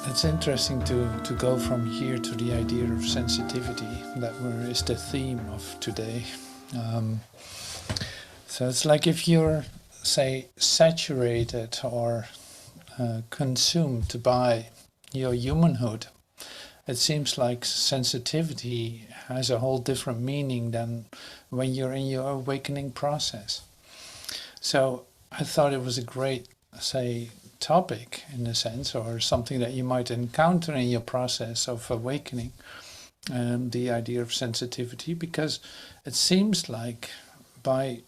It's interesting to go from here to the idea of sensitivity that is the theme of today. Um, so it's like if you're, say, saturated or consumed by your humanhood, it seems like sensitivity has a whole different meaning than when you're in your awakening process. So I thought it was a great, say, topic in a sense, or something that you might encounter in your process of awakening, the idea of sensitivity, because it seems like by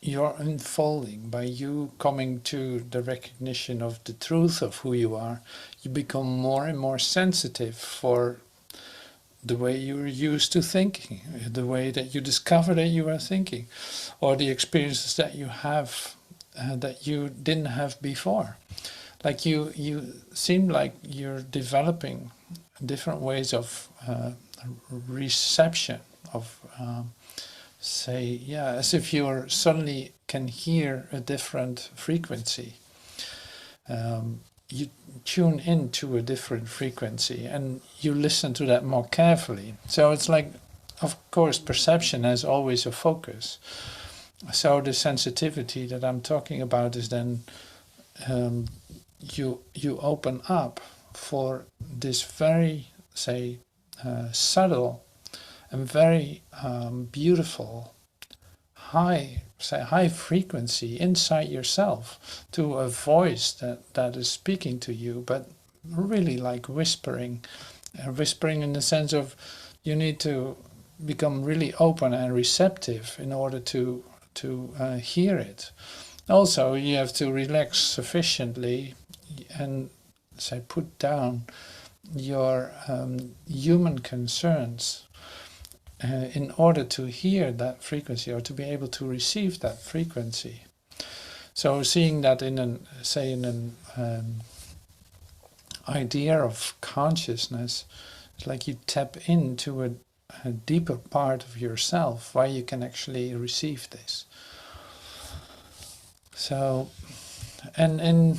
your unfolding, by you coming to the recognition of the truth of who you are, you become more and more sensitive for the way you're used to thinking, the way that you discover that you are thinking, or the experiences that you have that you didn't have before. Like you seem like you're developing different ways of reception of say, yeah, as if you suddenly can hear a different frequency. You tune into a different frequency and you listen to that more carefully. So it's like, of course, perception has always a focus. So the sensitivity that I'm talking about is then you open up for this very, say, subtle and very beautiful high frequency inside yourself, to a voice that is speaking to you, but really like whispering, whispering in the sense of you need to become really open and receptive in order to hear it. Also, you have to relax sufficiently and, say, put down your human concerns in order to hear that frequency or to be able to receive that frequency. So seeing that in an idea of consciousness, it's like you tap into a deeper part of yourself where you can actually receive this. So, and in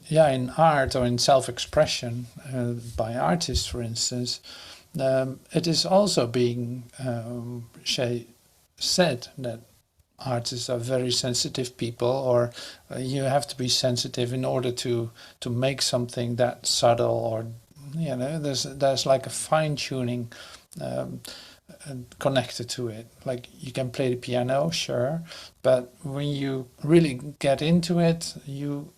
in art or in self-expression by artists, for instance, it is also being said that artists are very sensitive people, or you have to be sensitive in order to make something that subtle, or there's like a fine tuning connected to it. Like you can play the piano, sure, but when you really get into it, you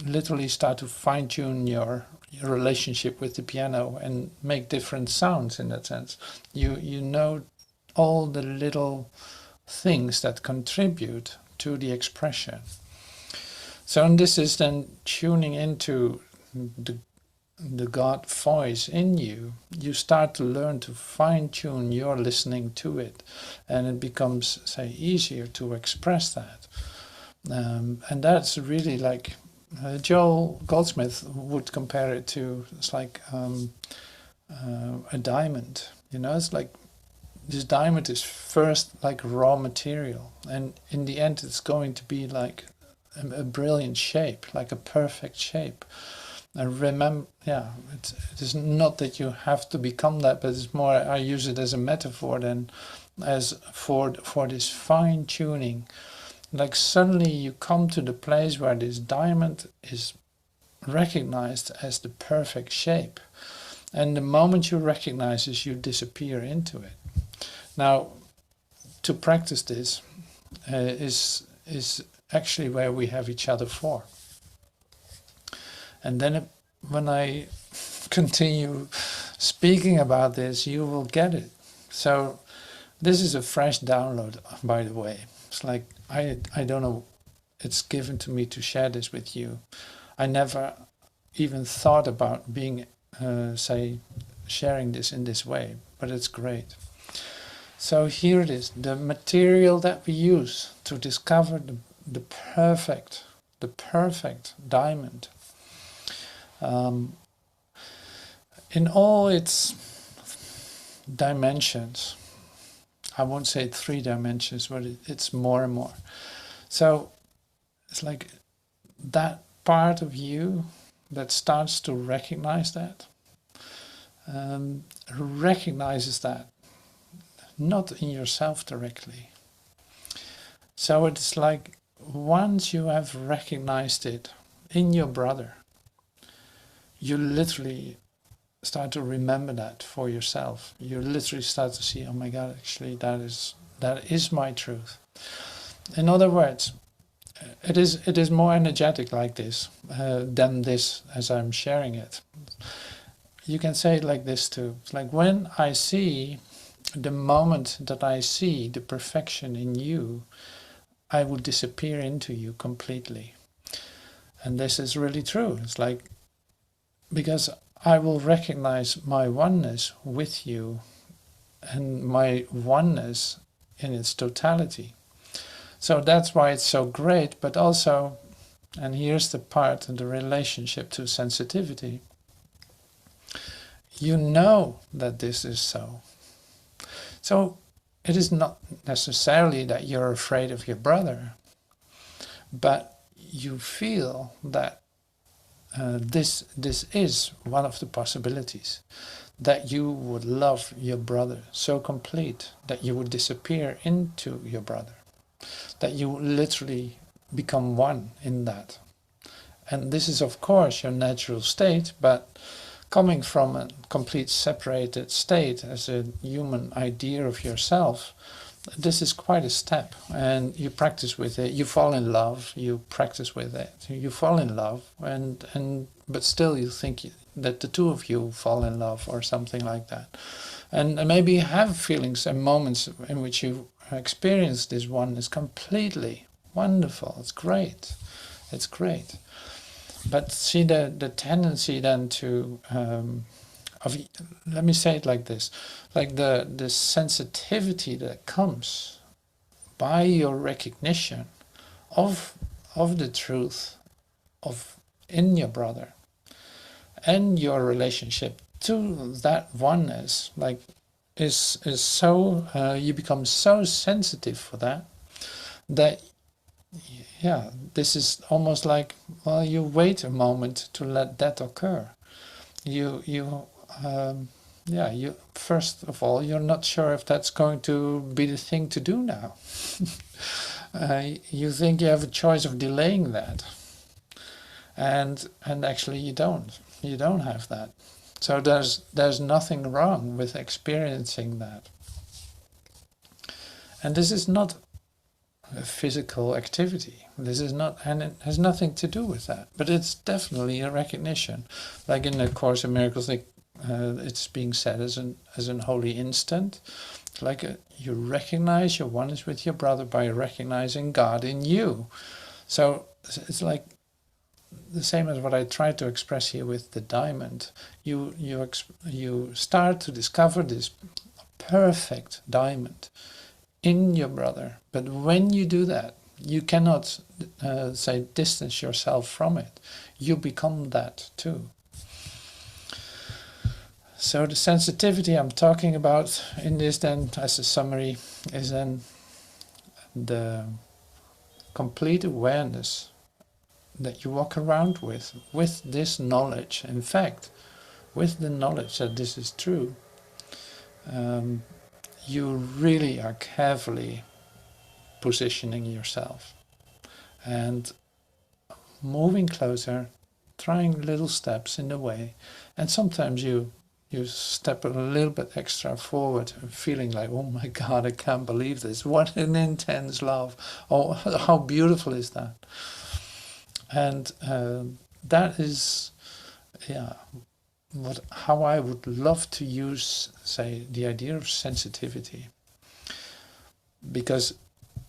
literally start to fine tune your relationship with the piano and make different sounds in that sense. You know all the little things that contribute to the expression. So and this is then tuning into the God voice in you. You start to learn to fine tune your listening to it, and it becomes, say, easier to express that. And that's really like Joel Goldsmith would compare it to, it's like a diamond. It's like this diamond is first like raw material, and in the end it's going to be like a brilliant shape, like a perfect shape. And remember, it is not that you have to become that, but it's more, I use it as a metaphor than as for this fine tuning. Like suddenly you come to the place where this diamond is recognized as the perfect shape. And the moment you recognize this, you disappear into it. Now, to practice this is actually where we have each other for. And then when I continue speaking about this, you will get it. So this is a fresh download, by the way. It's like, I don't know, it's given to me to share this with you. I never even thought about being, sharing this in this way, but it's great. So here it is, the material that we use to discover the perfect diamond. In all its dimensions, I won't say 3 dimensions, but it's more and more. So it's like that part of you that starts to recognize that, recognizes that, not in yourself directly. So it's like once you have recognized it in your brother, you literally start to remember that for yourself. You literally start to see, oh my God, actually that is my truth. In other words, it is more energetic like this than this as I'm sharing it. You can say it like this too. It's like when I see the moment that I see the perfection in you, I will disappear into you completely. And this is really true. It's like, because I will recognize my oneness with you and my oneness in its totality. So that's why it's so great, but also, and here's the part of the relationship to sensitivity, you know that this is so. So it is not necessarily that you're afraid of your brother, but you feel that this is one of the possibilities, that you would love your brother so complete that you would disappear into your brother, that you literally become one in that. And this is of course your natural state, but coming from a complete separated state as a human idea of yourself, this is quite a step, and you practice with it, you fall in love, you practice with it, you fall in love, and but still you think that the two of you fall in love or something like that. And maybe you have feelings and moments in which you experience this oneness completely. Wonderful, it's great, it's great. But see the tendency then to let me say it like this, like the sensitivity that comes by your recognition of the truth of in your brother and your relationship to that oneness, like is so you become so sensitive for that yeah, this is almost like, well, you wait a moment to let that occur. You first of all, you're not sure if that's going to be the thing to do now. You think you have a choice of delaying that, and actually you don't. You don't have that. So there's nothing wrong with experiencing that. And this is not a physical activity. This is not, and it has nothing to do with that. But it's definitely a recognition. Like in the Course in Miracles, it's being said as an holy instant. Like you recognize your oneness with your brother by recognizing God in you. So it's like the same as what I tried to express here with the diamond. You start to discover this perfect diamond in your brother, but when you do that, you cannot say distance yourself from it. You become that too. So the sensitivity I'm talking about in this, then, as a summary, is then the complete awareness that you walk around with this knowledge. In fact, with the knowledge that this is true, you really are carefully positioning yourself and moving closer, trying little steps in the way, and sometimes you step a little bit extra forward, feeling like, oh my God, I can't believe this, what an intense love, oh how beautiful is that. And that is, yeah, how I would love to use, say, the idea of sensitivity. Because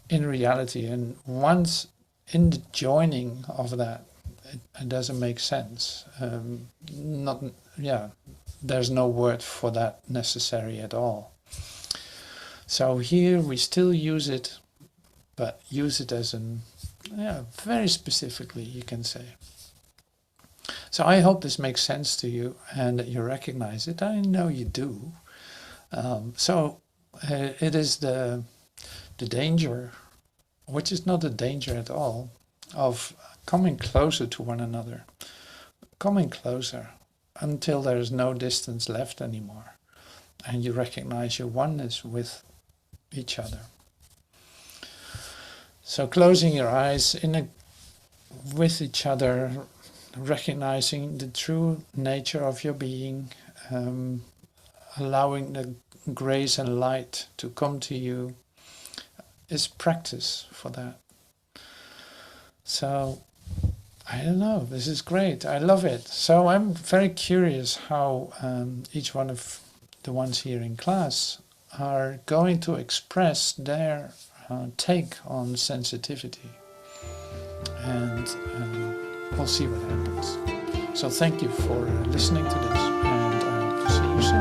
in reality, and once in the joining of that, it doesn't make sense. There's no word for that necessary at all. So here we still use it, but use it as very specifically, you can say. So I hope this makes sense to you and that you recognize it. I know you do. It is the danger, which is not a danger at all, of coming closer to one another, coming closer until there is no distance left anymore, and you recognize your oneness with each other. So closing your eyes with each other, recognizing the true nature of your being, allowing the grace and light to come to you, is practice for that. So, I don't know, this is great. I love it. So I'm very curious how each one of the ones here in class are going to express their take on sensitivity. And we'll see what happens. So thank you for listening to this, and I hope to see you soon.